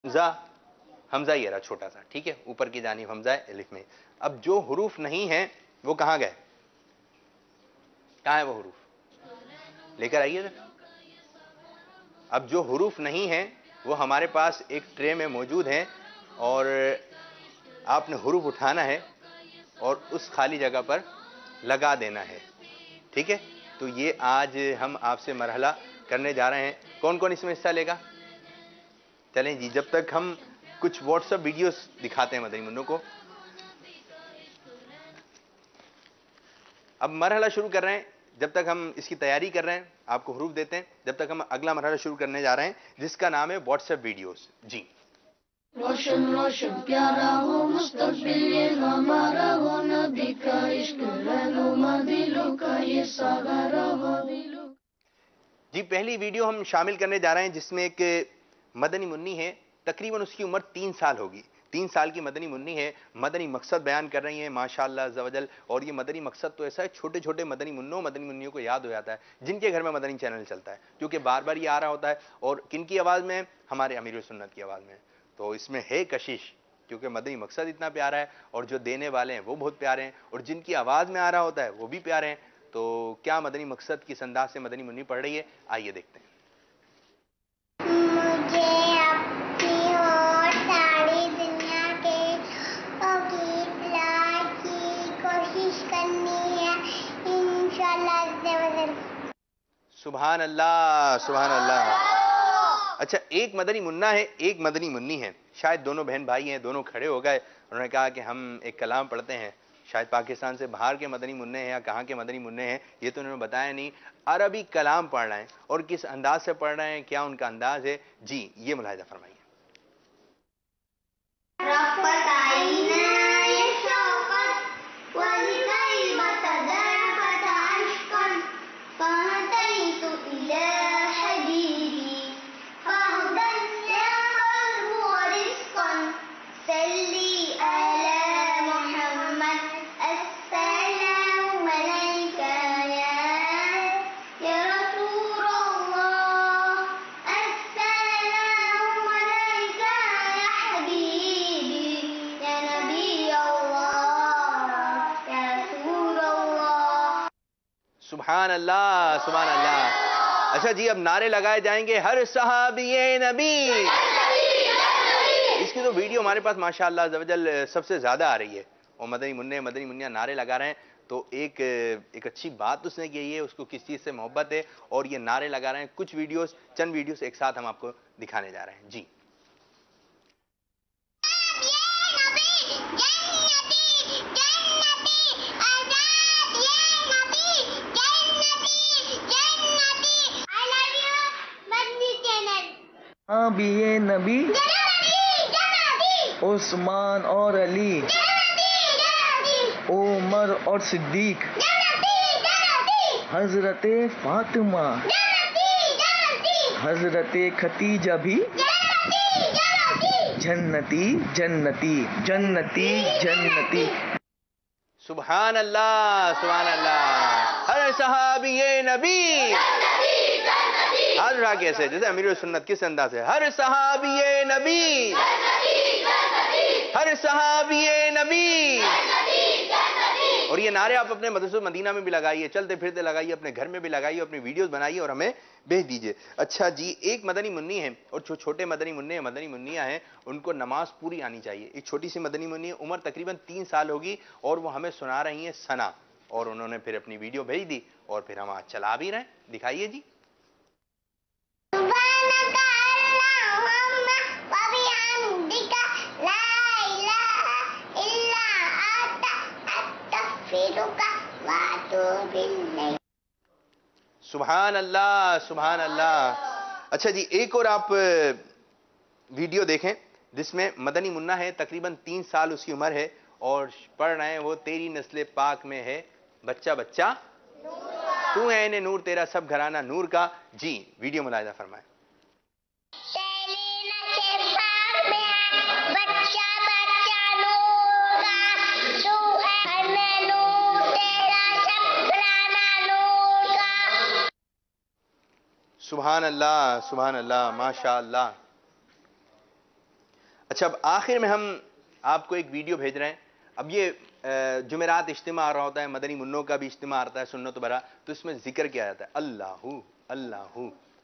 حمزہ، حمزہ یہ رہا چھوٹا سا، ٹھیک ہے، اوپر کی جانب حمزہ ہے الف میں. اب جو حروف نہیں ہیں وہ کہاں گئے؟ کہاں ہے وہ حروف؟ لے کر آئیے ذرا. اب جو حروف نہیں ہیں وہ ہمارے پاس ایک ٹرے میں موجود ہیں، اور آپ نے حروف اٹھانا ہے اور اس خالی جگہ پر لگا دینا ہے، ٹھیک ہے. تو یہ آج ہم آپ سے مرحلہ کرنے جا رہے ہیں. کون کون اس میں حصہ لے گا؟ چلیں جی، جب تک ہم کچھ واٹس ایپ ویڈیوز دکھاتے ہیں مدنی منوں کو. اب مرحلہ شروع کر رہے ہیں. جب تک ہم اس کی تیاری کر رہے ہیں، آپ کو حروف دیتے ہیں، جب تک ہم اگلا مرحلہ شروع کرنے جا رہے ہیں جس کا نام ہے واٹس ایپ ویڈیوز. جی. روشن روشن پیارا ہو مستقبل یہ ہمارا ہو، نبی کا عشق رہنما دلوں کا یہ سہارا ہو. جی، پہلی ویڈیو ہم شامل کرنے جا رہے ہیں جس میں ایک مدنی منی ہے، تقریباً اس کی عمر 3 سال ہوگی. 3 سال کی مدنی منی ہے، مدنی مقصد بیان کر رہی ہیں ماشاءاللہ عز و جل. اور یہ مدنی مقصد تو ایسا ہے، چھوٹے چھوٹے مدنی منوں مدنی منیوں کو یاد ہو جاتا ہے جن کے گھر میں مدنی چینل چلتا ہے، کیونکہ بار بار یہ آ رہا ہوتا ہے. اور کن کی آواز میں؟ ہمارے امیر سنت کی آواز میں. تو اس میں ہے کشش، کیونکہ مدنی مقصد اتنا پیارا ہے اور جو دینے والے ہیں وہ بہت پیارے ہیں، اور جن کی آواز میں آ رہا ہوتا ہے وہ بھی پیارے ہیں. تو کیا مدنی مقصد کس انداز سے مدنی منی پڑھ رہی ہے، آئیے دیکھتے ہیں. مجھے اپنی اور ساری دنیا کے اطلاع کی کوشش کرنی ہے انشاءاللہ عز و جل. سبحان اللہ، سبحان اللہ. اچھا، ایک مدنی منا ہے، ایک مدنی منی ہے، شاید دونوں بہن بھائی ہیں، دونوں کھڑے ہو گئے. انہوں نے کہا کہ ہم ایک کلام پڑھتے ہیں. شاید پاکستان سے باہر کے مدنی منع ہیں یا کہاں کے مدنی منع ہیں، یہ تو انہوں نے بتایا نہیں. عربی کلام پڑھ رہے ہیں، اور کس انداز سے پڑھ رہے ہیں، کیا ان کا انداز ہے، جی یہ ملاحظہ فرمائیے. سبحان اللہ، سبحان اللہ. اچھا جی، اب نعرے لگائے جائیں گے، ہر صحابی نبی. اس کی تو ویڈیو ہمارے پاس ماشاءاللہ عز و جل سب سے زیادہ آ رہی ہے، اور مدنی منع مدنی منیا نعرے لگا رہے ہیں. تو ایک اچھی بات اس نے کی ہے، اس کو کس چیز سے محبت ہے، اور یہ نعرے لگا رہے ہیں. کچھ ویڈیوز، چند ویڈیوز ایک ساتھ ہم آپ کو دکھانے جا رہے ہیں. جی. صحابی نبی عثمان اور علی، عمر اور صدیق، حضرت فاطمہ، حضرت ختیجہ بھی جنتی جنتی جنتی جنتی. سبحان اللہ، سبحان اللہ. ہر صحابی نبی. آج رہا کیسے، جیسے امیر سنت کس انداز ہے، ہر صحابی نبی، ہر صحابی نبی. اور یہ نعرے آپ اپنے مدرسہ مدینہ میں بھی لگائیے، چلتے پھرتے لگائیے، اپنے گھر میں بھی لگائیے، اپنی ویڈیوز بنائیے اور ہمیں بھیج دیجئے. اچھا جی، ایک مدنی منی ہے، اور جو چھوٹے مدنی منع مدنی منیاں ہیں ان کو نماز پوری آنی چاہیے. ایک چھوٹی سی مدنی منی ہے، عمر تقریباً 3 سال ہوگی، اور وہ ہمیں سنا رہی ہیں ثنا، اور انہوں نے پھر اپنی ویڈیو بھیج دی، اور پھر ہم آج چلا بھی رہے ہیں. دکھائیے جی. سبحان اللہ، سبحان اللہ. اچھا جی، ایک اور آپ ویڈیو دیکھیں جس میں مدنی منع ہے، تقریباً 3 سال اس کی عمر ہے، اور پڑھ رہے ہیں وہ تیری نسل پاک میں ہے بچہ بچہ تو ہے عین نور، تیرا سب گھرانہ نور کا. جی ویڈیو ملاحظہ فرمائیں. سبحان اللہ، سبحان اللہ، ماشاء اللہ. اچھا اب آخر میں ہم آپ کو ایک ویڈیو بھیج رہے ہیں. اب یہ جمعرات اجتماع آ رہا ہوتا ہے, مدنی منوں کا بھی اجتماع آتا ہے سنت بھرا, تو اس میں ذکر کیا جاتا ہے اللہ اللہ.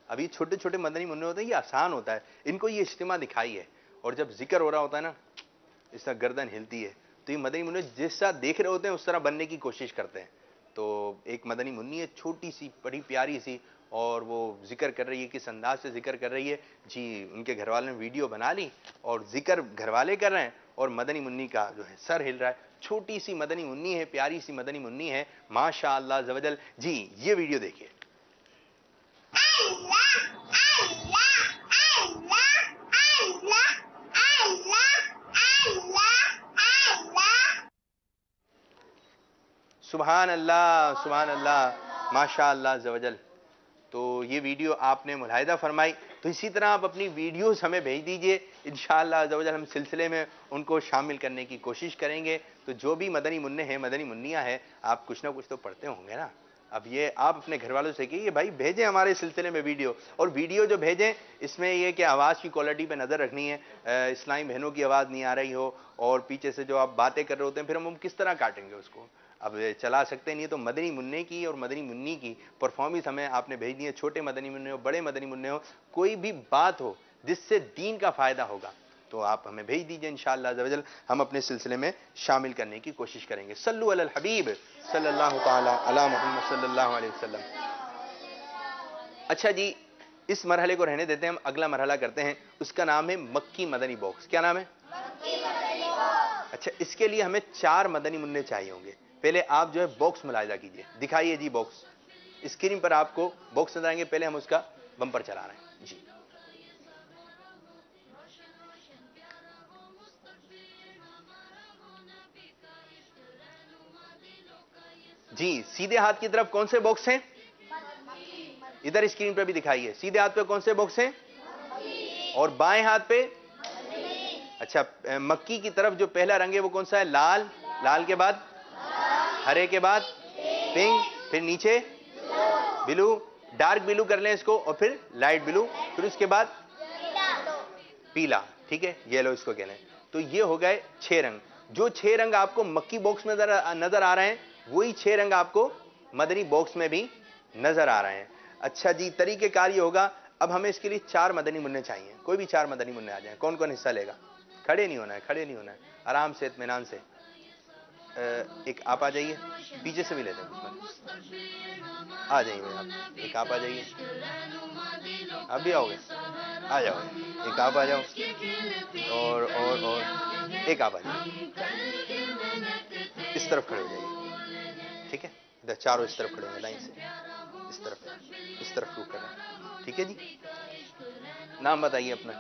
اب یہ چھوٹے چھوٹے مدنی منع ہوتے ہیں, یہ آسان ہوتا ہے, ان کو یہ اجتماع دکھائی ہے, اور جب ذکر ہو رہا ہوتا ہے نا اس طرح گردن ہلتی ہے, تو یہ مدنی منع جس طرح دیکھ رہے ہوتے ہیں اس طرح بننے کی کوشش کرتے ہیں. تو ایک مدنی منی ہے چھوٹی سی بڑی پیاری سی, اور وہ ذکر کر رہی ہے, کس انداز سے ذکر کر رہی ہے جی. ان کے گھر والوں نے ویڈیو بنا لی اور ذکر گھر والے کر رہے ہیں, اور مدنی منی کا جو ہے سر ہل رہا ہے. چھوٹی سی مدنی منی ہے, پیاری سی مدنی منی ہے, ماشاء اللہ عز و جل. جی یہ ویڈیو دیکھیے. سبحان اللہ سبحان اللہ, ماشاء اللہ عز و جل. تو یہ ویڈیو آپ نے ملاحظہ فرمائی, تو اسی طرح آپ اپنی ویڈیوز ہمیں بھیج دیجئے, انشاءاللہ عز و جل ہم سلسلے میں ان کو شامل کرنے کی کوشش کریں گے. تو جو بھی مدنی منع ہیں, مدنی منیاں ہیں, آپ کچھ نہ کچھ تو پڑھتے ہوں گے نا. اب یہ آپ اپنے گھر والوں سے کہیے بھائی بھیجیں ہمارے سلسلے میں ویڈیو, اور ویڈیو جو بھیجیں اس میں یہ کہ آواز کی کوالٹی پہ نظر رکھنی ہے, اسلامی بہنوں کی آواز نہیں آ رہی ہو, اور پیچھے سے جو آپ باتیں کر رہے ہوتے ہیں پھر ہم کس طرح کاٹیں گے اس کو, اب چلا سکتے نہیں. تو مدنی منع کی اور مدنی منی کی پرفارمنس ہمیں آپ نے بھیج دی ہے, چھوٹے مدنی منع ہو بڑے مدنی منع ہو, کوئی بھی بات ہو جس سے دین کا فائدہ ہوگا تو آپ ہمیں بھیج دیجئے, انشاءاللہ عز و جل ہم اپنے سلسلے میں شامل کرنے کی کوشش کریں گے. صلو علی الحبیب صلی اللہ تعالی علی محمد صلی اللہ علیہ وسلم. اچھا جی اس مرحلے کو رہنے دیتے ہیں, ہم اگلا مرحلہ کرتے ہیں, اس کا نام ہے مکی مدنی باکس. کیا نام ہے؟ اچھا اس کے لیے ہمیں 4 مدنی منع چاہیے ہوں گے. پہلے آپ جو ہے باکس ملاحظہ کیجئے, دکھائیے جی باکس, اسکرین پر آپ کو باکس نظر آئیں گے. پہلے ہم اس کا بمپر چلا رہے ہیں جی. جی سیدھے ہاتھ کی طرف کون سے باکس ہیں؟ ادھر اسکرین پہ بھی دکھائیے, سیدھے ہاتھ پہ کون سے باکس ہیں, اور بائیں ہاتھ پہ. اچھا مکی کی طرف جو پہلا رنگ ہے وہ کون سا ہے؟ لال. لال کے بعد ہرے کے بعد پنک, پھر نیچے بلو, ڈارک بلو کر لیں اس کو, اور پھر لائٹ بلو, پھر اس کے بعد پیلا, ٹھیک ہے یلو اس کو کہنا ہے. تو یہ ہو گئے 6 رنگ. جو 6 رنگ آپ کو مکی باکس میں نظر آ رہے ہیں وہی 6 رنگ آپ کو مدنی باکس میں بھی نظر آ رہے ہیں. اچھا جی طریقہ کار یہ ہوگا, اب ہمیں اس کے لیے 4 مدنی منع چاہیے. کوئی بھی 4 مدنی منع آ جائیں. کون کون حصہ لے گا؟ کھڑے نہیں ہونا ہے, کھڑے نہیں ہونا ہے, آرام سے اطمینان سے. ایک آپ آ جائیے, پیچھے سے بھی لیتے ہیں, آ جائیے آپ, ایک آپ آ جائیے, آپ بھی آؤ گے, آ جاؤ, ایک آپ آ جاؤ, اور ایک آپ آ جائیے, اس طرف کھڑے ہو جائیے, ٹھیک ہے, ادھر چاروں اس طرف کھڑے ہیں لائن سے, اس طرف روک کر رہے ہیں, ٹھیک ہے جی. نام بتائیے اپنا,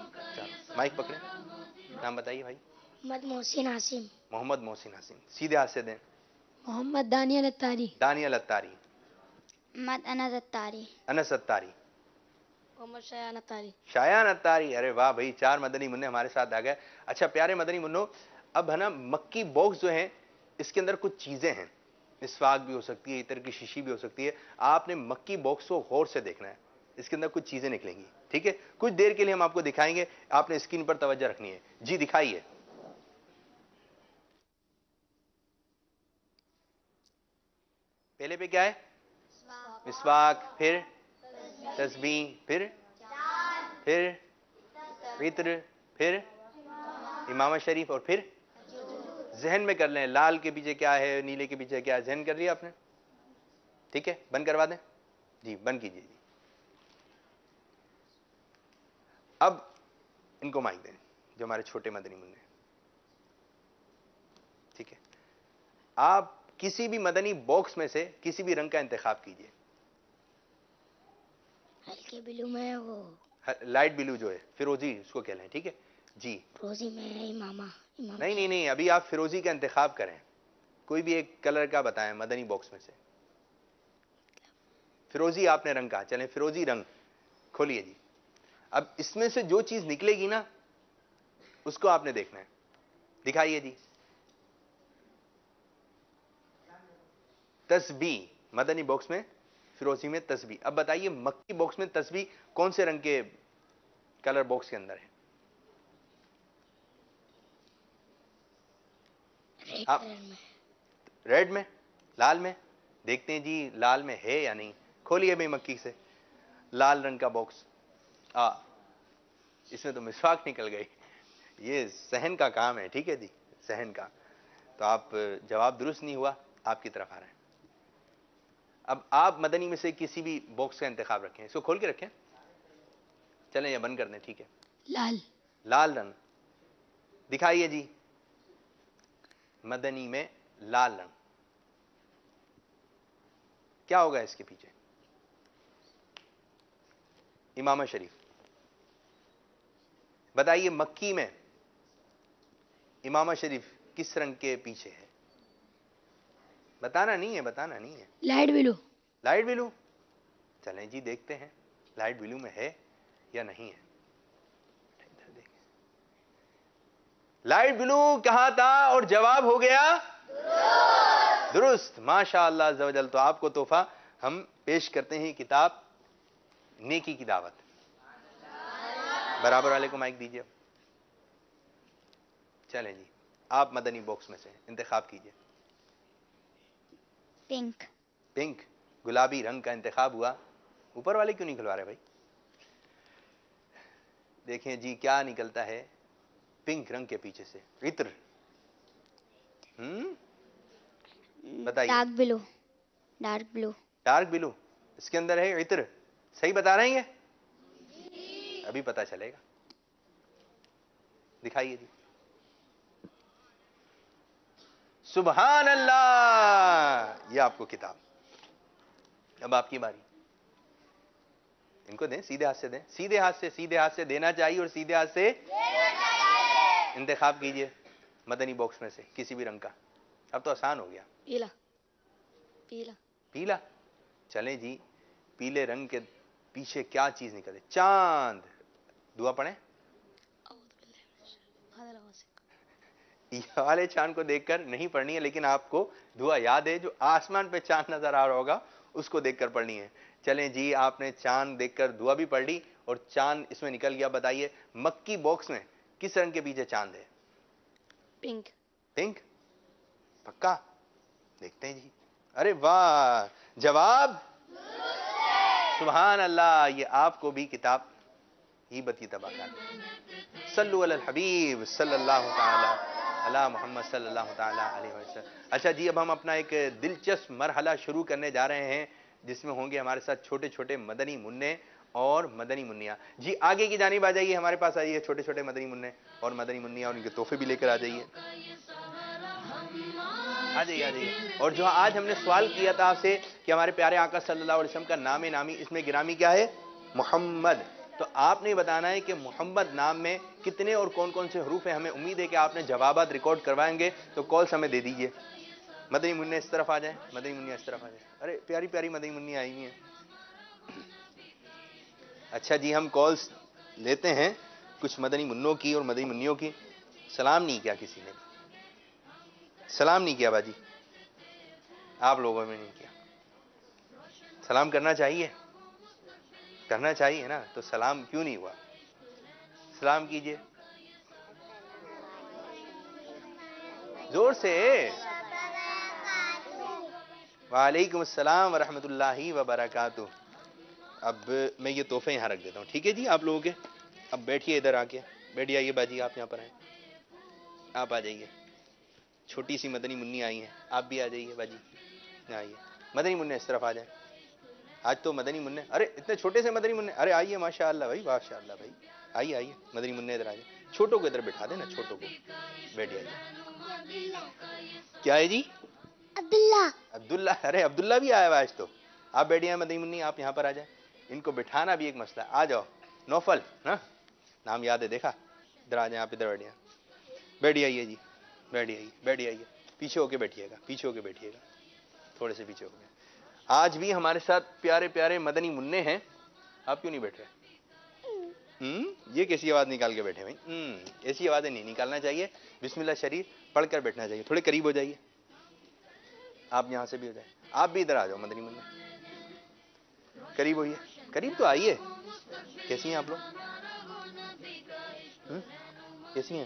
مائک پکڑیں, نام بتائیے بھائی. محمد محسن عاصم. محمد محسن عاصم. سیدھے ہاتھ سے دیں. محمد دانیال اتاری. دانیال اتاری. محمد انس اتاری. انس اتاری. محمد شایان اتاری. شایان اتاری. ارے واہ بھائی 4 مدنی منع ہمارے ساتھ آ گئے. اچھا پیارے مدنی منوں, اب ہے نا مکی باکس جو ہے اس کے اندر کچھ چیزیں ہیں, مسواک بھی ہو سکتی ہے, عطر کی شیشی بھی ہو سکتی ہے. آپ نے مکی باکس کو غور سے دیکھنا ہے, اس کے اندر کچھ چیزیں نکلیں گی, ٹھیک ہے. کچھ دیر کے لیے ہم آپ کو دکھائیں گے, آپ نے اسکرین پر توجہ رکھنی ہے. جی دکھائیے. پہلے پہ کیا ہے؟ مسواک, پھر تسبیح, پھر عطر, پھر امامہ شریف, اور پھر ذہن میں کر لیں لال کے پیچھے کیا ہے, نیلے کے پیچھے کیا ہے, ذہن کر لیا آپ نے, ٹھیک ہے. بند کروا دیں جی, بند کیجیے جی. اب ان کو مائک دیں جو ہمارے چھوٹے مدنی منع, ٹھیک ہے. آپ کسی بھی مدنی باکس میں سے کسی بھی رنگ کا انتخاب کیجیے. ہلکے بلو میں وہ لائٹ بلو جو ہے فیروزی اس کو کہہ لیں, ٹھیک ہے جی. فروزی میں امامہ. نہیں, ابھی آپ فیروزی کا انتخاب کریں, کوئی بھی ایک کلر کا بتائیں مدنی باکس میں سے. فیروزی آپ نے رنگ کہا, چلیں فیروزی رنگ کھولیے جی. اب اس میں سے جو چیز نکلے گی نا اس کو آپ نے دیکھنا ہے. دکھائیے جی. تسبیح مدنی باکس میں, فیروزی میں تسبیح. اب بتائیے مکی باکس میں تسبیح کون سے رنگ کے کلر باکس کے اندر ہے؟ آپ ریڈ میں، لال میں دیکھتے ہیں جی لال میں ہے یا نہیں. کھولیے بھائی مکی سے لال رنگ کا باکس. اس میں تو مسواک نکل گئی. یہ صحن کا کام ہے، ٹھیک ہے جی، صحن کا. تو آپ جواب درست نہیں ہوا، آپ کی طرف آ رہے ہیں. اب آپ مدنی میں سے کسی بھی باکس کا انتخاب رکھیں، اس کو کھول کے رکھیں. چلیں یا بند کر دیں، ٹھیک ہے. لال. لال رنگ دکھائیے جی. مدنی میں لال رنگ کیا ہوگا اس کے پیچھے؟ امامہ شریف بتائیے، مکی میں امامہ شریف کس رنگ کے پیچھے ہے؟ بتانا نہیں ہے، بتانا نہیں ہے. Light blue. Light blue. چلیں جی دیکھتے ہیں لائٹ بلو میں ہے یا نہیں ہے. لائٹ بلو کہا تھا اور جواب ہو گیا درست. ماشاء اللہ عز و جل. تو آپ کو تحفہ ہم پیش کرتے ہیں کتاب نیکی کی دعوت. برابر والے کو مائک دیجیے. چلیں جی آپ مدنی باکس میں سے انتخاب کیجیے. پنک. پنک، گلابی رنگ کا انتخاب ہوا. اوپر والے کیوں نہیں کھلوا رہے بھائی؟ دیکھیں جی کیا نکلتا ہے پنک رنگ کے پیچھے سے. عطر. بتائیے. Dark blue. Dark blue. Dark blue اس کے اندر ہے عطر. صحیح بتا رہے ہیں؟ ابھی پتا چلے گا. دکھائیے جی. سبحان اللہ. یہ آپ کو کتاب. اب آپ کی باری. ان کو دیں، سیدھے ہاتھ سے دیں. سیدھے ہاتھ سے، سیدھے ہاتھ سے دینا چاہیے اور سیدھے ہاتھ سے انتخاب کیجئے مدنی باکس میں سے کسی بھی رنگ کا. اب تو آسان ہو گیا. پیلا. پیلا. پیلا. چلیں جی پیلے رنگ کے پیچھے کیا چیز نکلے؟ چاند. دعا پڑھیں. یہ والے چاند کو دیکھ کر نہیں پڑھنی ہے، لیکن آپ کو دعا یاد ہے جو آسمان پہ چاند نظر آ رہا ہوگا اس کو دیکھ کر پڑھنی ہے. چلیں جی آپ نے چاند دیکھ کر دعا بھی پڑھ لی اور چاند اس میں نکل گیا. بتائیے مکی باکس میں کس رنگ کے پیچھے چاند ہے؟ پنک. پنک. پکا؟ دیکھتے ہیں جی. ارے واہ، جواب سبحان اللہ. یہ آپ کو بھی کتاب ہی بتی تباہ. صلو علی الحبیب صلی اللہ تعالی علی محمد صلی اللہ تعالی علیہ وسلم. اچھا جی اب ہم اپنا ایک دلچسپ مرحلہ شروع کرنے جا رہے ہیں جس میں ہوں گے ہمارے ساتھ چھوٹے چھوٹے مدنی منع اور مدنی منیا. جی آگے کی جانب آ جائیے، ہمارے پاس آئیے چھوٹے چھوٹے مدنی منع اور مدنی منیا اور ان کے تحفے بھی لے کر آ جائیے. آ جائیے آ جائیے. اور جو آج ہم نے سوال کیا تھا آپ سے کہ ہمارے پیارے آقا صلی اللہ علیہ وسلم کا نام نامی اس میں گرامی کیا ہے؟ محمد. تو آپ نے بتانا ہے کہ محمد نام میں کتنے اور کون کون سے حروف ہیں. ہمیں امید ہے کہ آپ نے جوابات ریکارڈ کروائیں گے، تو کالس ہمیں دے دیجئے. مدنی منع اس طرف آ جائیں، مدنی منیا اس طرف آ جائیں. ارے پیاری پیاری مدنی منیا آئی ہوئی ہیں. اچھا جی ہم کالس لیتے ہیں کچھ مدنی منوں کی اور مدنی منیوں کی. سلام نہیں کیا کسی نے؟ سلام نہیں کیا باجی؟ آپ لوگوں میں نہیں کیا. سلام کرنا چاہیے، کرنا چاہیے نا. تو سلام کیوں نہیں ہوا؟ سلام کیجئے زور سے. وعلیکم السلام ورحمۃ اللہ وبرکاتہ. اب میں یہ تحفے یہاں رکھ دیتا ہوں، ٹھیک ہے جی آپ لوگوں کے. اب بیٹھیے ادھر آ کے. بیٹھ جائیے باجی، آپ یہاں پر آئیں. آپ آ جائیے. چھوٹی سی مدنی منی آئی ہیں، آپ بھی آ جائیے باجی. آئیے مدنی منع اس طرف آ جائیں. آج تو مدنی منع، ارے اتنے چھوٹے سے مدنی منع. ارے آئیے ماشاء اللہ بھائی، ماشاء اللہ بھائی. آئیے آئیے مدنی منع ادھر آئیے. چھوٹوں کو ادھر بٹھا دیں نا، چھوٹوں کو. بیٹھ جائیے. کیا ہے جی؟ عبداللہ. عبداللہ. ارے عبداللہ بھی آیا ہوا آج تو. آپ بیٹھیے مدنی منی، آپ یہاں پر آ جائیں. ان کو بٹھانا بھی ایک مسئلہ. آ جاؤ. نوفل نا نام یاد ہے، دیکھا. ادھر آ جائیں آپ، ادھر بیٹھیے. بیٹھ جائیے جی، بیٹھ جائیے بیٹھ جائیے. پیچھے ہو کے بیٹھیے گا، پیچھے ہو کے بیٹھیے گا، تھوڑے سے پیچھے ہو کے. آج بھی ہمارے ساتھ پیارے پیارے مدنی منع ہیں. آپ کیوں نہیں بیٹھ رہے؟ یہ کیسی آواز نکال کے بیٹھے بھائی؟ ایسی آوازیں نہیں نکالنا چاہیے. بسم اللہ شریف پڑھ کر بیٹھنا چاہیے. تھوڑے قریب ہو جائیے. آپ یہاں سے بھی ہو جائیں. آپ بھی ادھر آ جاؤ مدنی منع. قریب ہوئیے، قریب تو آئیے. کیسی ہیں آپ لوگ؟ کیسی ہیں؟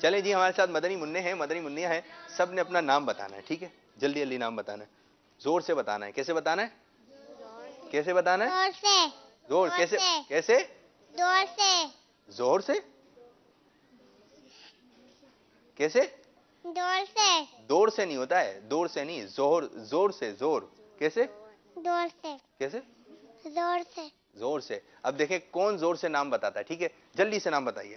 چلیں جی ہمارے ساتھ مدنی منع ہیں، مدنی منیا ہیں، سب نے اپنا نام بتانا ہے، ٹھیک ہے؟ جلدی جلدی نام بتانا ہے، زور سے بتانا ہے. کیسے بتانا ہے؟ کیسے بتانا ہے؟ زور سے. زور کیسے؟ کیسے؟ زور سے. زور سے؟ کیسے؟ زور سے. دور سے نہیں ہوتا ہے، دور سے نہیں، زور، زور سے، زور. کیسے؟ زور سے. کیسے؟ زور سے. زور سے. اب دیکھیں کون زور سے نام بتاتا ہے، ٹھیک ہے؟ جلدی سے نام بتائیے.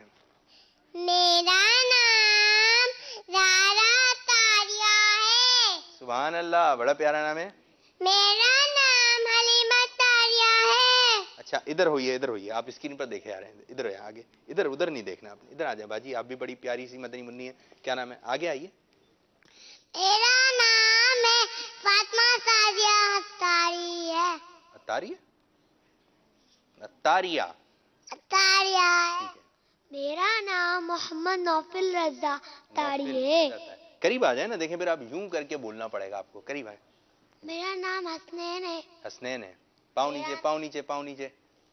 میرا نام زارا تاریہ ہے. سبحان اللہ، بڑا پیارا نام ہے. میرا نام حلیمہ تاریہ ہے. اچھا ادھر ہوئیے، ادھر ہوئیے، آپ اسکرین پر دیکھے آ رہے ہیں، ادھر ہوئے آگے، ادھر ادھر نہیں دیکھنا آپ نے، ادھر آ جائیں باجی، آپ بھی بڑی پیاری سی مدنی منی ہے. کیا نام ہے؟ آگے آئیے. میرا نام ہے فاطمہ سعدیہ اتاری ہے. اتاری ہے؟ اتاریہ. اتاریہ ہے. ٹھیک ہے. میرا نام محمد نوفل رضا اتاری ہے. قریب آ جائیں نا، دیکھیں پھر آپ یوں کر کے بولنا پڑے گا آپ کو. قریب آئیں. میرا نام حسنین ہے. حسنین ہے. پاؤں نیچے، پاؤں نیچے، پاؤں نیچے،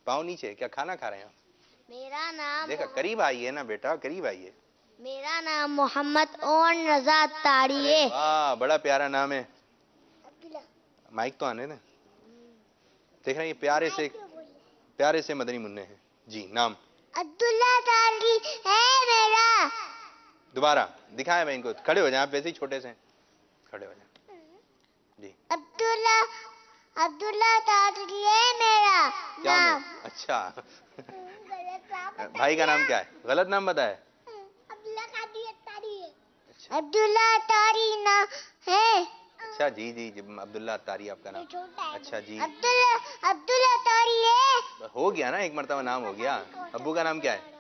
پاؤں نیچے. کیا کھانا کھا رہے ہیں آپ؟ میرا نام دیکھا، قریب آئیے نا بیٹا، قریب آئیے. میرا نام محمد اون رضا اتاری ہے. واہ بڑا پیارا نام ہے. مائک تو آنے نا. دیکھ رہے ہیں یہ پیارے سے مدنی منع ہیں. جی نام؟ عبداللہ تاری ہے میرا. دوبارہ دکھائیں بھائی ان کو. کھڑے ہو جائیں آپ، ویسے ہی چھوٹے سے ہیں. کھڑے ہو جائیں. جی عبداللہ تاری ہے میرا کیا نام. اچھا بھائی کا نام کیا ہے؟ غلط نام بتایا. اچھا عبداللہ تاری نام ہے. اچھا جی جی جی، عبداللہ اتاری آپ کا نام. اچھا جی عبداللہ تاری ہے. ہو گیا نا، ایک مرتبہ نام ہو گیا. ابو کا نام کیا ہے؟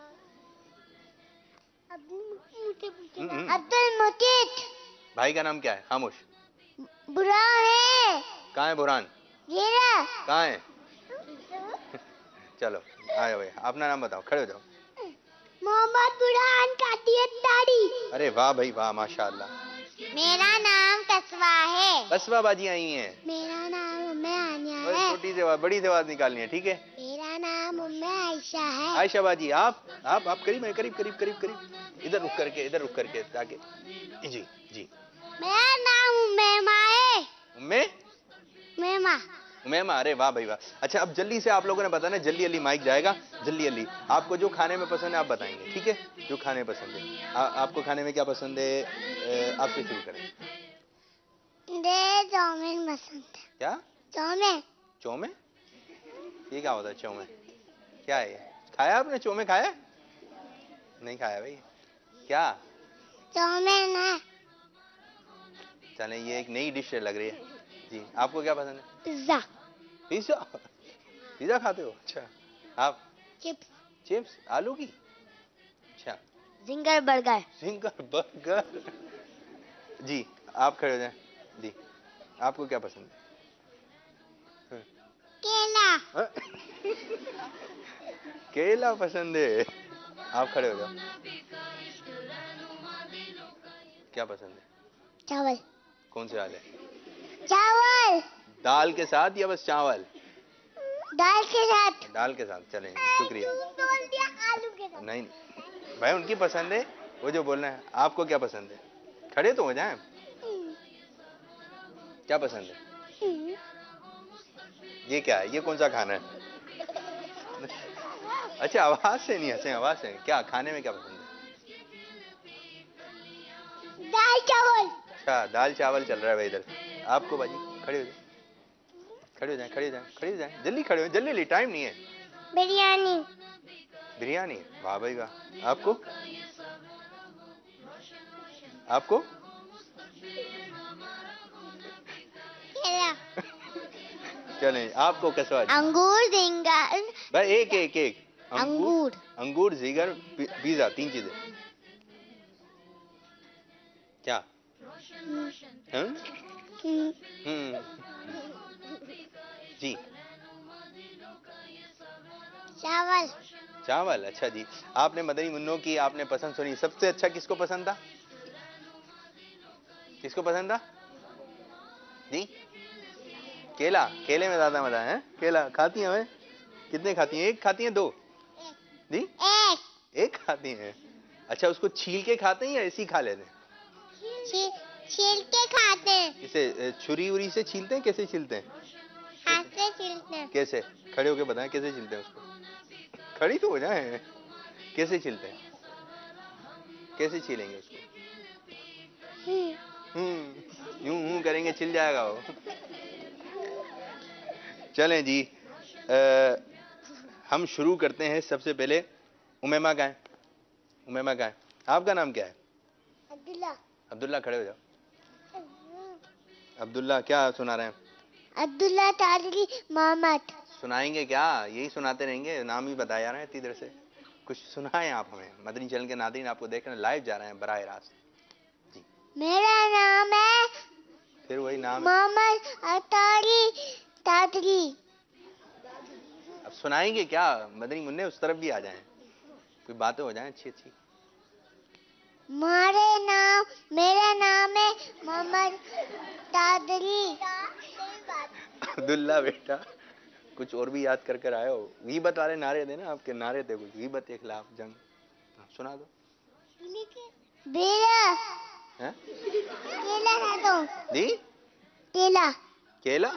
عبد المجید. بھائی کا نام کیا ہے؟ خاموش. برا ہے. کہاں ہے برہان؟ یہ کہاں ہے؟ چلو آئے بھائی، اپنا نام بتاؤ، کھڑے ہو جاؤ. محمد برہان کاتی اتاری. ارے واہ بھائی واہ، ماشاء اللہ. میرا نام قصوہ ہے. قصوہ باجی آئی ہیں. میرا نام ام عانیہ بس ہے. چھوٹی سے آواز، بڑی سے آواز نکالنی ہے، ٹھیک ہے؟ میرا نام ام عائشہ ہے. عائشہ باجی آپ قریب ہیں، قریب قریب قریب قریب، ادھر رک کر کے تاکہ جی جی. میرا نام امیمہ ہے. امیمہ. امیمہ. ارے واہ بھائی واہ. اچھا اب جلدی سے آپ لوگوں نے بتانا، جلدی جلدی مائک جائے گا، جلدی جلدی. آپ کو جو کھانے میں پسند ہے آپ بتائیں گے، ٹھیک ہے؟ جو کھانے میں پسند ہے آپ کو، کھانے میں کیا پسند ہے؟ آپ سے شروع کریں. چاؤمین پسند ہے. کیا؟ چاؤمین. چومے؟ یہ کیا ہوتا ہے چومے؟ کیا ہے یہ؟ کھایا آپ نے چومے؟ کھایا نہیں؟ کھایا بھائی. کیا چاؤمین ہے. چلیں یہ ایک نئی ڈش لگ رہی ہے. جی آپ کو کیا پسند ہے؟ پیزا. پیزا؟ پیزا کھاتے ہو؟ اچھا. آپ؟ چپس. چپس آلو کی؟ اچھا. Zinger burger. Zinger burger. جی آپ کھڑے ہو جائیں. جی آپ کو کیا پسند ہے؟ کیلا. کیلا پسند ہے. آپ کھڑے ہو جاؤ. کیا پسند ہے؟ چاول. کون سے دال ہے؟ چاول. دال کے ساتھ یا بس چاول؟ دال کے ساتھ. دال کے ساتھ. چلیں شکریہ. آلو کے ساتھ. نہیں بھائی ان کی پسند ہے وہ جو بولنا ہے. آپ کو کیا پسند ہے؟ کھڑے تو ہو جائیں. کیا پسند ہے؟ یہ کیا ہے؟ یہ کون سا کھانا ہے؟ اچھا آواز سے نہیں ہنسیں، آواز سے. کیا کھانے میں کیا پسند ہے؟ دال چاول. اچھا دال چاول چل رہا ہے بھائی ادھر. آپ کو باجی کھڑے ہو جائیں، کھڑے ہو جائیں، کھڑے ہو جائیں، کھڑے ہو جائیں، جلدی کھڑے ہو، جلدی جلدی، ٹائم نہیں ہے. بریانی. بریانی. واہ بھائی واہ. آپ کو؟ آپ کو؟ کیلا. چلیں آپ کو کسوا. انگور. زنگر. بھائی ایک انگور. انگور زیگر پیزا، 3 چیزیں. کیا؟ جی چاول. چاول. اچھا جی آپ نے مدنی منوں کی آپ نے پسند سنی. سب سے اچھا کس کو پسند تھا؟ کس کو پسند تھا جی؟ کیلا. کیلے میں زیادہ مزہ ہے. کیلا کھاتی ہیں؟ کتنے کھاتی ہیں؟ ایک کھاتی ہیں؟ 2 جی؟ ایک کھاتی ہیں. اچھا اس کو چھیل کے کھاتے ہیں یا ایسے ہی کھا لیتے ہیں؟ چھیل کے کھاتے ہیں. اسے چھری وری سے چھیلتے ہیں؟ کیسے چھیلتے ہیں؟ ہاتھ سے چھیلتے ہیں. کیسے؟ کھڑے ہو کے بتائیں کیسے چھیلتے ہیں اس کو. کھڑی تو ہو جائیں. کیسے چھیلتے ہیں؟ کیسے چھیلیں گے اس کو؟ یوں کریں گے چھل جائے گا وہ. چلیں جی ہم شروع کرتے ہیں. سب سے پہلے امیمہ کا ہے. امیمہ کا ہے. آپ کا نام کیا ہے؟ عبداللہ. عبداللہ کھڑے ہو جاؤ. عبداللہ کیا سنا رہے ہیں؟ عبداللہ تاجری محمد. سنائیں گے کیا؟ یہی سناتے رہیں گے. نام ہی بتایا جا رہے ہیں اتنی دیر سے. کچھ سنائیں آپ ہمیں. مدنی چینل کے ناظرین آپ کو دیکھ رہے ہیں لائیو جا رہے ہیں براہ راست. جی میرا نام ہے پھر وہی نام. محمد اطاری تاجری. اب سنائیں گے کیا؟ مدنی منع اس طرف بھی آ جائیں. کوئی باتیں ہو جائیں اچھی اچھی. میرا نام ہے محمد تاجری. عبداللہ بیٹا کچھ اور بھی یاد کر آئے ہو. غیبت والے نعرے تھے نا آپ کے. نعرے تھے کچھ غیبت کے خلاف جنگ. سنا دو. بیلا ہیں؟ کیلا کھا دو. جی کیلا. کیلا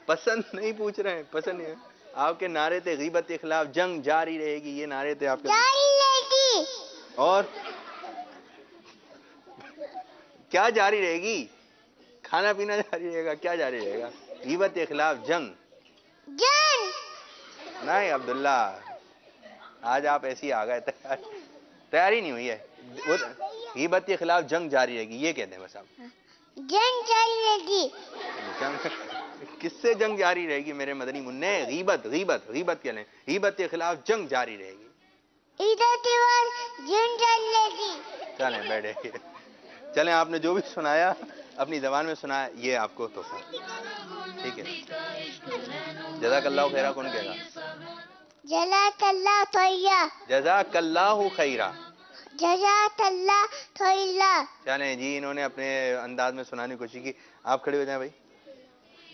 پسند نہیں پوچھ رہے ہیں. پسند ہے. آپ کے نعرے تھے غیبت کے خلاف جنگ جاری رہے گی. یہ نعرے تھے آپ کے. جاری رہے گی. اور کیا جاری رہے گی؟ کھانا پینا جاری رہے گا. کیا جاری رہے گا؟ غیبت کے خلاف جنگ. نہیں عبداللہ آج آپ ایسی آ گئے. تیاری نہیں ہوئی ہے. غیبت کے خلاف جنگ جاری رہے گی یہ کہتے ہیں بس آپ. جنگ جاری رہے گی. جنگ کس سے جنگ جاری رہے گی میرے مدنی منع؟ غیبت غیبت غیبت کیا لیں. غیبت کے خلاف جنگ جاری رہے گی. جنگ جاری رہے گی. چلیں بیٹھے. چلیں آپ نے جو بھی سنایا اپنی زبان میں سنایا یہ آپ کو تحفہ. ٹھیک ہے. جزاک اللہ خیرہ کون کہے گا؟ جزاک اللہ خیرہ. جزاک اللہ خیرہ. جزاک اللہ خیرہ. چلیں جی انہوں نے اپنے انداز میں سنانے کی کوشش کی. آپ کھڑے ہو جائیں بھائی.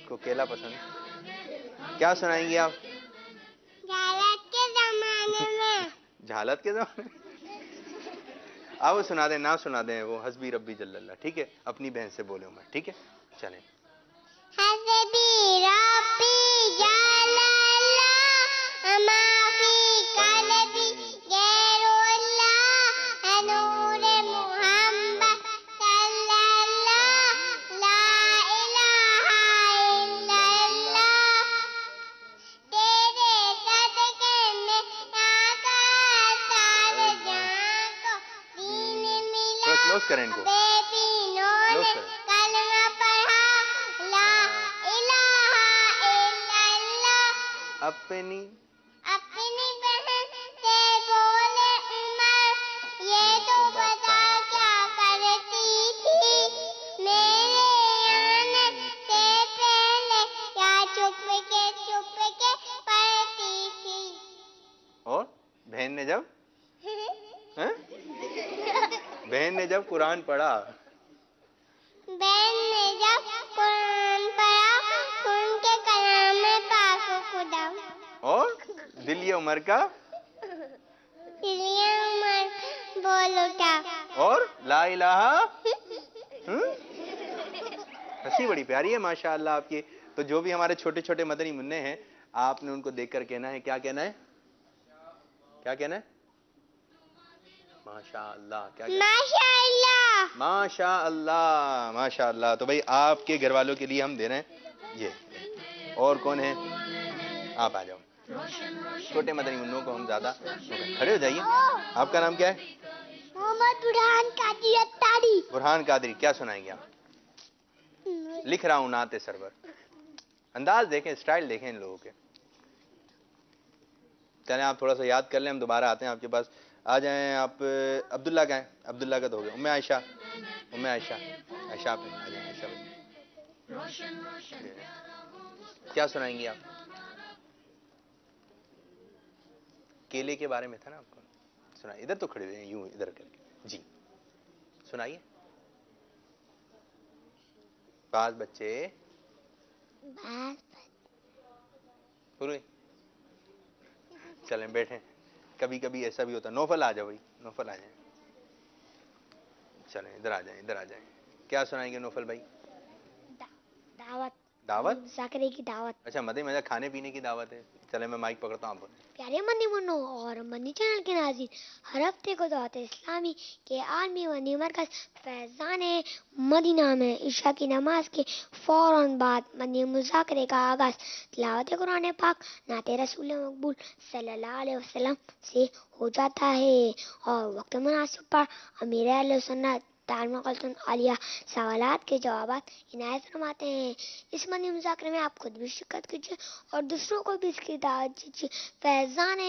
کو کیلا پسند ہے. کیا سنائیں گی آپ؟ جہالت کے زمانے میں. جہالت کے زمانے میں آپ وہ سنا دیں. نہ سنا دیں وہ حسبی ربی جل اللہ. ٹھیک ہے اپنی بہن سے بولے میں. ٹھیک ہے چلیں. حسبی ربی جل اللہ ما فی قلبی غیر اللہ نور محمد صلی اللہ لا الہ الا اللہ. تیرے صدقے میں آقا سارے جہاں کو دین ملا. کلوز کریں ان کو. بے دینوں نے کلمہ پڑھا لا الہ الا اللہ. اپنی بہن سے بولے عمر یہ تو بتا کیا کرتی تھی میرے آنے سے پہلے کیا چپ کے پڑھتی تھی. اور بہن نے جب بہن نے جب قرآن پڑھا بہن نے جب قرآن پڑھا ان کے کلام پاک خدا اور دلی عمر کا لیے عمر بول اٹھا. اور لا الہ. ہنسی بڑی پیاری ہے ماشاء اللہ آپ کی. تو جو بھی ہمارے چھوٹے چھوٹے مدنی منع ہیں آپ نے ان کو دیکھ کر کہنا ہے. کیا کہنا ہے؟ کیا کہنا ہے؟ ماشاء اللہ. کیا ماشاء اللہ. ماشاء اللہ ماشاء اللہ. تو بھائی آپ کے گھر والوں کے لیے ہم دے رہے ہیں یہ. اور کون ہے؟ آپ آ جاؤ. چھوٹے مدنی منوں کو ہم زیادہ کھڑے ہو جائیے. آپ کا نام کیا ہے؟ محمد برہان قادری اتاری. برہان قادری. کیا سنائیں گے آپ؟ لکھ رہا ہوں نعت سرور. انداز دیکھیں اسٹائل دیکھیں ان لوگوں کے. چلیں آپ تھوڑا سا یاد کر لیں. ہم دوبارہ آتے ہیں آپ کے پاس. آ جائیں آپ. عبداللہ کا ہے. عبداللہ کا تو ہو گیا. ام عائشہ. ام عائشہ. عائشہ آپ آ جائیں. عائشہ کیا سنائیں گی آپ؟ کیلے کے بارے میں تھا نا آپ کو. سنائیے. ادھر تو کھڑے ہوئے ہیں یوں ادھر کر کے. جی سنائیے. بعض بچے پورے. چلیں بیٹھیں. کبھی کبھی ایسا بھی ہوتا ہے. نوفل آ جاؤ بھائی, نوفل آ جائیں, چلیں ادھر آ جائیں, ادھر آ جائیں. کیا سنائیں گے نوفل بھائی؟ دعوت, دعوت. مذاکرے کی دعوت. اچھا مدنی مزہ کھانے پینے کی دعوت ہے. چلے میں مائک پکڑتا ہوں, آپ بولیں. پیارے مدنی منو اور مدنی چینل کے ناظرین, ہر ہفتے کو دعوت اسلامی کے عالمی مدنی مرکز فیضان مدینہ میں عشاء کی نماز کے فوراً بعد مدنی مذاکرے کا آغاز تلاوت قرآن پاک نعت رسول مقبول صلی اللہ علیہ وسلم سے ہو جاتا ہے, اور وقت مناسب پر امیر اہل سنت دارالعلوم خلصون عالیہ سوالات کے جوابات عنایت فرماتے ہیں. اس مدنی مذاکرے میں آپ خود بھی شرکت کیجیے اور دوسروں کو بھی اس کی دعوت دیجیے. فیضان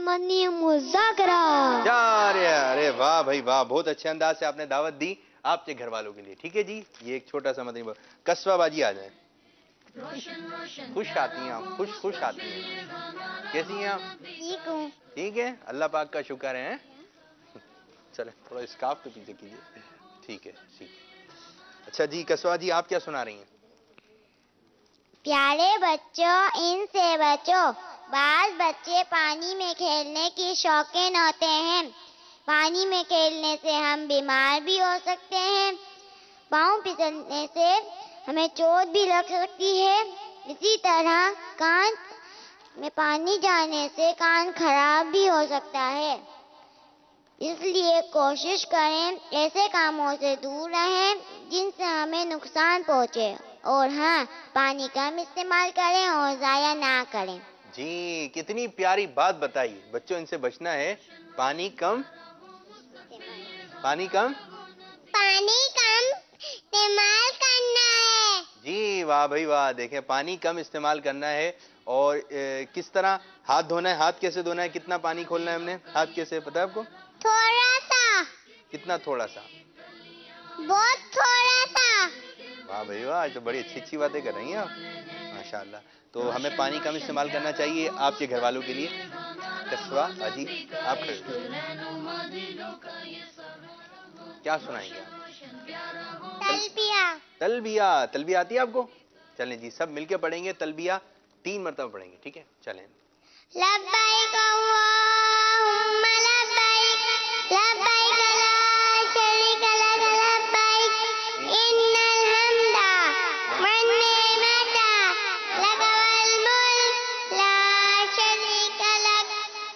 مدنی مذاکرہ. ارے واہ بھائی واہ, بہت اچھے انداز سے آپ نے دعوت دی آپ کے گھر والوں کے لیے. ٹھیک ہے جی, یہ ایک چھوٹا سا مدنی قصبہ باجی آ جائیں. خوش آتی ہیں آپ, خوش آتی ہیں. کیسی ہیں آپ؟ ٹھیک ہوں. ٹھیک ہے, اللہ پاک کا شکر ہے. چلیں تھوڑا اسکارف تو پیچھے کیجیے. ٹھیک ہے ٹھیک ہے. اچھا جی قصبہ جی, آپ کیا سنا رہی ہیں؟ پیارے بچوں, ان سے بچو. بعض بچے پانی میں کھیلنے کی شوقین ہوتے ہیں. پانی میں کھیلنے سے ہم بیمار بھی ہو سکتے ہیں. پاؤں پھسلنے سے ہمیں چوٹ بھی لگ سکتی ہے. اسی طرح کان میں پانی جانے سے کان خراب بھی ہو سکتا ہے. اس لیے کوشش کریں ایسے کاموں سے دور رہیں جن سے ہمیں نقصان پہنچے. اور ہاں, پانی کم استعمال کریں اور ضائع نہ کریں. جی کتنی پیاری بات بتائی. بچوں ان سے بچنا ہے. پانی کم پانی کم استعمال کرنا ہے. جی واہ بھائی واہ. دیکھیں پانی کم استعمال کرنا ہے. اور کس طرح ہاتھ دھونا ہے, ہاتھ کیسے دھونا ہے, کتنا پانی کھولنا ہے ہم نے, ہاتھ کیسے پتا ہے آپ کو؟ تھوڑا سا. کتنا تھوڑا سا؟ بہت تھوڑا سا. واہ بھائی واہ, آج تو بڑی اچھی اچھی باتیں کر رہی ہیں آپ, ماشاء اللہ. تو ہمیں پانی کم استعمال کرنا چاہیے آپ کے گھر والوں کے لیے. قصبہ باجی آپ کھڑے کیا سنائیں گے آپ؟ تلبیہ. تلبیہ. تلبیہ آتی ہے آپ کو؟ چلیں جی سب مل کے پڑھیں گے تلبیہ, 3 مرتبہ پڑھیں گے. ٹھیک ہے چلیں. لبیک اللہم لبیک, لبیک لا شریک لک لبیک, ان الحمد والنعمت لک والملک لا شریک لک.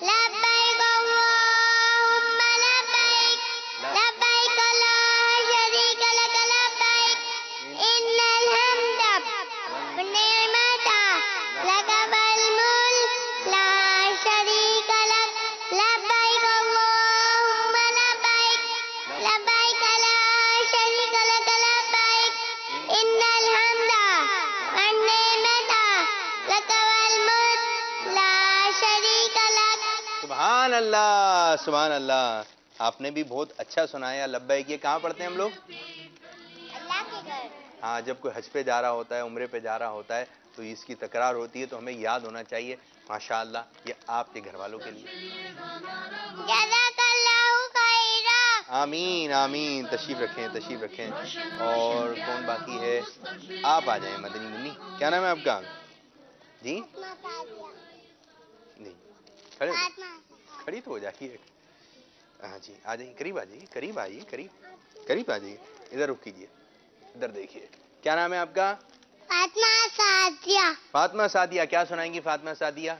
لبیک اللہم لبیک, لبیک لا شریک لک لبیک, ان الحمد والنعمت لک والملک لا شریک لک. لبیک اللہم لبیک, لبیک لا شریک لک لبیک, ان الحمد والنعمت لک والملک لا شریک لک. سبحان اللہ سبحان اللہ. آپ نے بھی بہت اچھا سنایا. لبیک یہ کہاں پڑھتے ہیں ہم لوگ؟ اللہ کے گھر. ہاں, جب کوئی حج پہ جا رہا ہوتا ہے, عمرے پہ جا رہا ہوتا ہے, تو اس کی تکرار ہوتی ہے, تو ہمیں یاد ہونا چاہیے. ماشاء اللہ, یہ آپ کے گھر والوں کے لیے. جزاک اللہ خیرا. آمین آمین. تشریف رکھیں تشریف رکھیں. اور کون باقی ہے؟ آپ آ جائیں مدنی منی. کیا نام ہے آپ کا؟ جی نہیں, کھڑی تو ہو جائیے. ہاں جی آ جائیے, قریب آ جائیے, قریب آئیے, قریب آ جائیے. ادھر رک کیجیے, ادھر دیکھیے. کیا نام ہے آپ کا؟ فاطمہ سعدیہ. فاطمہ سعدیہ. کیا سنائیں گی فاطمہ سعدیہ؟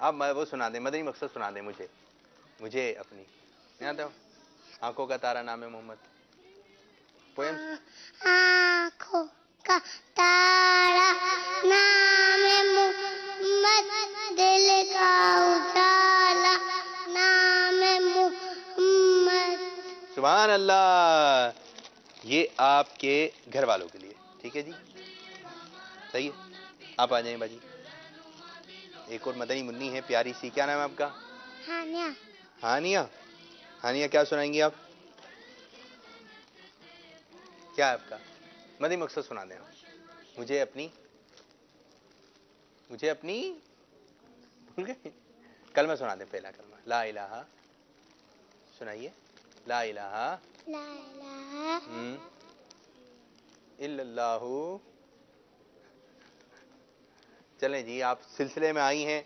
آپ وہ سنا دیں, مدنی مقصد سنا دیں مجھے اپنی. نہیں آتا؟ آنکھوں کا تارا نام ہے محمد. پوئم. آنکھوں کا تارا نام محمد, دل کا اجالا نام محمد. سبحان اللہ. یہ آپ کے گھر والوں کے لیے. ٹھیک ہے جی, صحیح ہے. آپ آ جائیں باجی. ایک اور مدنی منی ہے پیاری سی. کیا نام ہے آپ کا؟ ہانیہ. ہانیہ. ہانیہ کیا سنائیں گی آپ؟ کیا ہے آپ کا مدنی مقصد سنا دیں آپ. مجھے اپنی بھول گئے. کلمہ سنا دیں, پہلا کلمہ لا الہ. سنائیے. لا الہ لا الہ الا اللہ چلیں جی، آپ سلسلے میں آئی ہیں،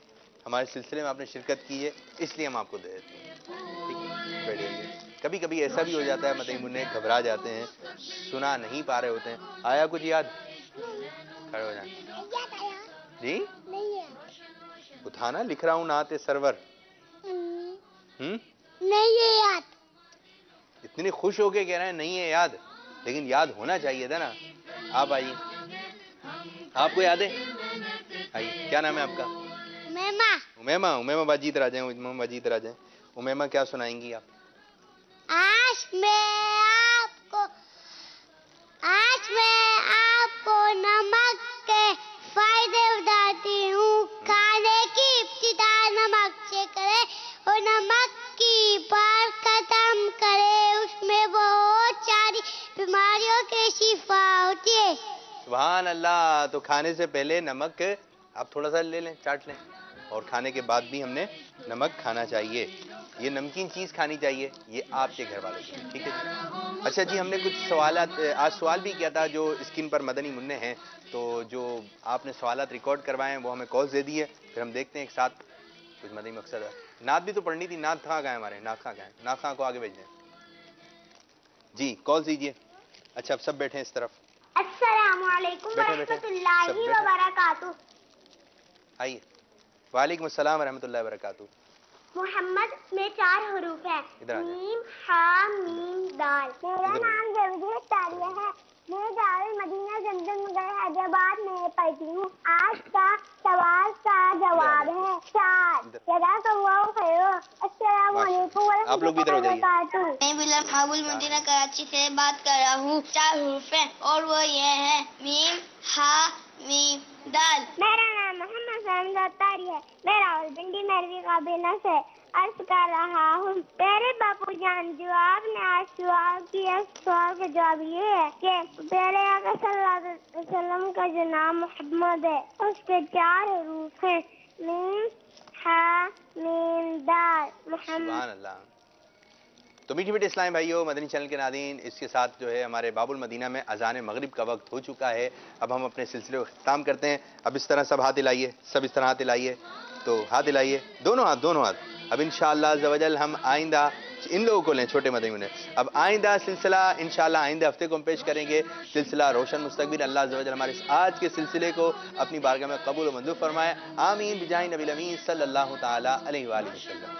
ہمارے سلسلے میں آپ نے شرکت کی ہے، اس لیے ہم آپ کو دے دیتے ہیں. ٹھیک ہے، بیٹھ جائیے. کبھی کبھی ایسا بھی ہو جاتا ہے مدنی منع گھبرا جاتے ہیں، سنا نہیں پا رہے ہوتے ہیں. آیا کچھ یاد؟ کھڑے ہو جائیں. جی اٹھانا لکھ رہا ہوں نعت سرور. نہیں ہے یاد. اتنی خوش ہو کے کہہ رہے ہیں نہیں ہے یاد، لیکن یاد ہونا چاہیے تھا نا. آپ آئیے، آپ کو یاد ہے؟ آئیے. کیا نام ہے آپ کا؟ امیمہ باجی ادھر آ جائیں. امیمہ باجی ادھر آ جائیں. امیمہ کیا سنائیں گی آپ؟ آج میں آپ کو نمک کے فائدے بتاتی ہوں. کھانے کی ابتدا نمک سے کرے اور نمک کی بار ختم کرے، اس میں بہت ساری بیماریوں کی شفا ہوتی ہے. سبحان اللہ. تو کھانے سے پہلے نمک آپ تھوڑا سا لے لیں، چاٹ لیں، اور کھانے کے بعد بھی ہم نے نمک کھانا چاہیے. یہ نمکین چیز کھانی چاہیے، یہ آپ کے گھر والوں کے لیے. ٹھیک ہے جی. اچھا جی، ہم نے کچھ سوالات آج سوال بھی کیا تھا جو اسکرین پر مدنی منع ہیں، تو جو آپ نے سوالات ریکارڈ کروائے ہیں وہ ہمیں کالز دے دیے، پھر ہم دیکھتے ہیں ایک ساتھ کچھ مدنی مقصد ہے. نعت بھی تو پڑھنی تھی. نعت کہاں گئے ہمارے؟ نعت کہاں گئے؟ نعت خاں کو آگے بھیج دیں جی. کال دیجیے. اچھا اب سب بیٹھیں اس طرف. السلام علیکم ورحمۃ اللہ وبرکاتہ. آئیے. وعلیکم السلام ورحمۃ اللہ وبرکاتہ. محمد میں 4 حروف ہیں، ادھر آ جائیں. میم ہا میم دال. میرا ادھر نام زوجیت تالیہ ہے. میں دارالمدینہ زمزم نگر حیدرآباد میں پڑھتی ہوں. آج کا سوال کا جواب ہے 4. جزاک اللہ خیر. السلام علیکم آپ لوگ بھی ورحمۃ ادھر ہو اللہ جائیے. وبرکاتہ. میں بلال بھابل مدینہ کراچی سے بات کر رہا ہوں. 4 حروف ہیں اور وہ یہ ہیں میم ہا میم دال. میرا نام محمد زمزم تاری ہے. میں راولپنڈی میروی قابلہ سے عرض کر رہا ہوں. میرے باپو جان جو آپ نے آج سوال کیا، سوال کا جواب یہ ہے کہ پیارے آقا صلی اللہ علیہ وسلم کا جو نام محمد ہے اس کے 4 حروف ہیں، میم ہا میم دال. محمد. سبحان اللہ. تو میٹھے میٹھے اسلام بھائیو، مدنی چینل کے ناظرین، اس کے ساتھ جو ہے ہمارے باب المدینہ میں اذان مغرب کا وقت ہو چکا ہے. اب ہم اپنے سلسلے کو اختتام کرتے ہیں. اب اس طرح سب ہاتھ ہلائیے، سب اس طرح ہاتھ ہلائیے. تو ہاتھ ہلائیے، دونوں ہاتھ. اب انشاءاللہ عز و جل ہم آئندہ ان لوگوں کو لیں، چھوٹے مدنی منع. اب آئندہ سلسلہ انشاءاللہ آئندہ ہفتے کو ہم پیش کریں گے، سلسلہ روشن مستقبل. اللہ عز و جل ہمارے اس آج کے سلسلے کو اپنی بارگاہ میں قبول و منظور فرمائے. آمین بجاہ نبی الامین صلی اللہ تعالی علیہ وآلہ وسلم.